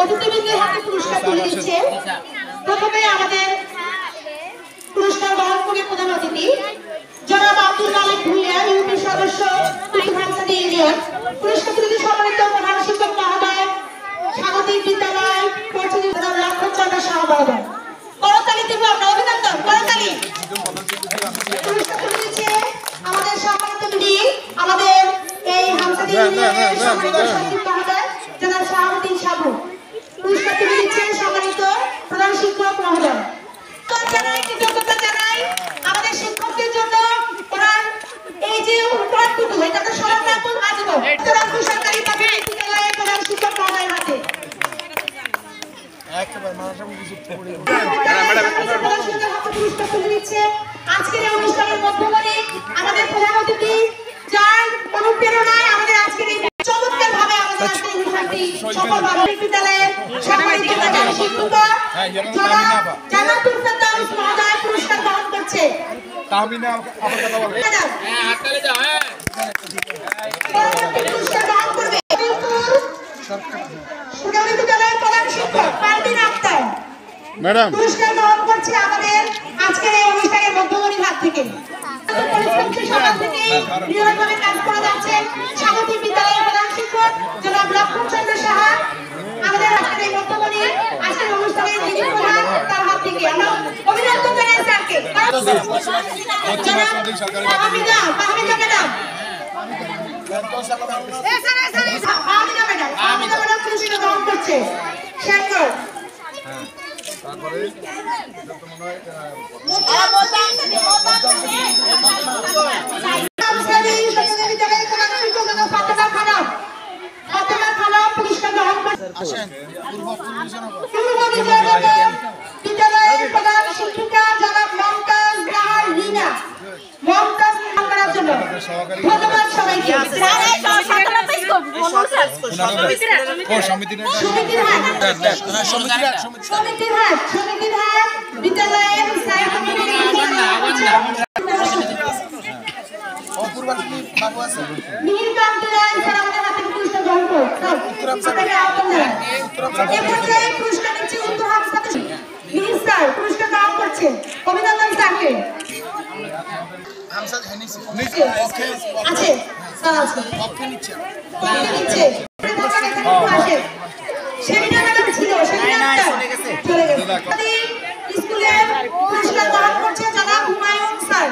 অতিথিবৃন্দের হাতে পুরস্কার তুলে দিচ্ছে। প্রথমে আমাদের পুরস্কার গ্রহণ করে প্রধান অতিথি জনাব আব্দুল মালিক ভুঁইয়া, ইউপি সদস্য হামসাদি ইউনিয়ন। পুরস্কার তুলে দিয়ে সম্মানিত প্রধান শিক্ষক মহোদয়, স্বাগতিক বিদ্যালয় পরিচালিত লক্ষণ চন্দ্র শাহ মহোদয়। করতালি দিব আমরা, অভিনন্দন, করতালি। পুরস্কার তুলে দিচ্ছে আমাদের সম্মানিত মিটিং, আমাদের এই হামসাদি ইউনিয়নের সম্মানিত সচিব মহোদয় জনাব শাহাবুদ্দিন সাবু। পুরস্কার তুলে দিচ্ছে সম্মানিত প্রধান শিক্ষক মহোদয়। কৃতজ্ঞতা জানাই আমাদের শিক্ষকদের জন্য। ওনার এই যে উপহারটুকু এটা তো স্মরণ রাখবো আজীবন। সরকারি প্রাথমিক বিদ্যালয়ের প্রধান শিক্ষক মহোদয়ের হাতে পুরস্কার তুলে দিচ্ছে। আজকের এই অনুষ্ঠানের মধ্যমণি আমাদের প্রধান অতিথি, যার অনুপ্রেরণায় আমাদের আজকের এই চমৎকার ভাবে আমাদের আজকের অনুষ্ঠানটি সফল বিদ্যালয়ের সম্মানিত প্রধান শিক্ষিকা জান্নাতুল ফেরদৌস মহোদয় পুরস্কার গ্রহণ করছে। পুরস্কার গ্রহণ করবে বিদ্যালয়ের প্রধান শিক্ষক পারভিন আক্তার ম্যাডাম। পুরস্কার গ্রহণ করছে আমাদের আজকের এই অনুষ্ঠানের মধ্যমণির হাত থেকে। সকাল থেকে নিয়মিতভাবে কাজ করে যাচ্ছেন স্বাগতিক বিদ্যালয়ের প্রধান শিক্ষক জনাব লক্ষণ চন্দ্র সাহা। আমাদের আজকের এই মধ্যমণি আজকের অনুষ্ঠানের যিনি প্রধান, তার হাত থেকে আমরা অভিনন্দন জানাই স্যারকে। পুরস্কার গ্রহণ করছে শ্যাঙ্কর। বিদ্যালয়ের প্রধান শিক্ষিকা জনাব মমতাজ নাহার রিনা। মমতাজ করার জন্য ধন্যবাদ সবাইকে। সমিতির হাট বিদ্যালয়ের পুরস্কার গ্রহণ করছেন। অভিনন্দন স্যারকে। আছে স্কুলের পুরস্কার গ্রহণ করছে জনাব হুমায়ুন স্যার।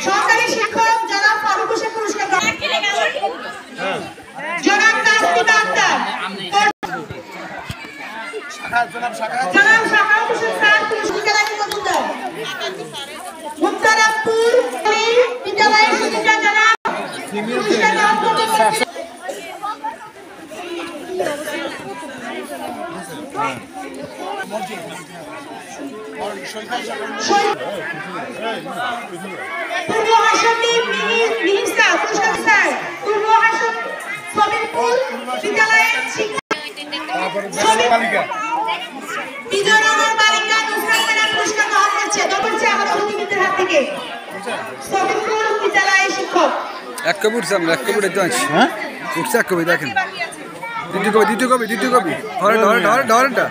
সহকারী শিক্ষক জনাব ফারুক হোসেন পুরস্কার জনাব তাসমিমা আক্তার, জনাব শাখাওয়াত হোসেন স্যার পুরস্কার মুক্তারামপুর বিদ্যালয়ের শিক্ষিকা জনাব পুরস্কার গ্রহণ করছেন। পূর্ব হাসনী মিহির স্যার পুরস্কার স্যার পূর্ব হাসন সবিরপুর বিদ্যালয়ের বিজয়নগর বালিকা নুসরাত ম্যাডাম পুরস্কার গ্রহণ করছে। দখলছে আমাদের অতিথিদের হাত থেকে সবিরপুর বিদ্যালয়ের শিক্ষক। এক কবি উঠছে, আমরা এক কবি দেখতে পাচ্ছি। হ্যাঁ উঠছে এক কবি, দেখেন দ্বিতীয় কবি ধরেনটা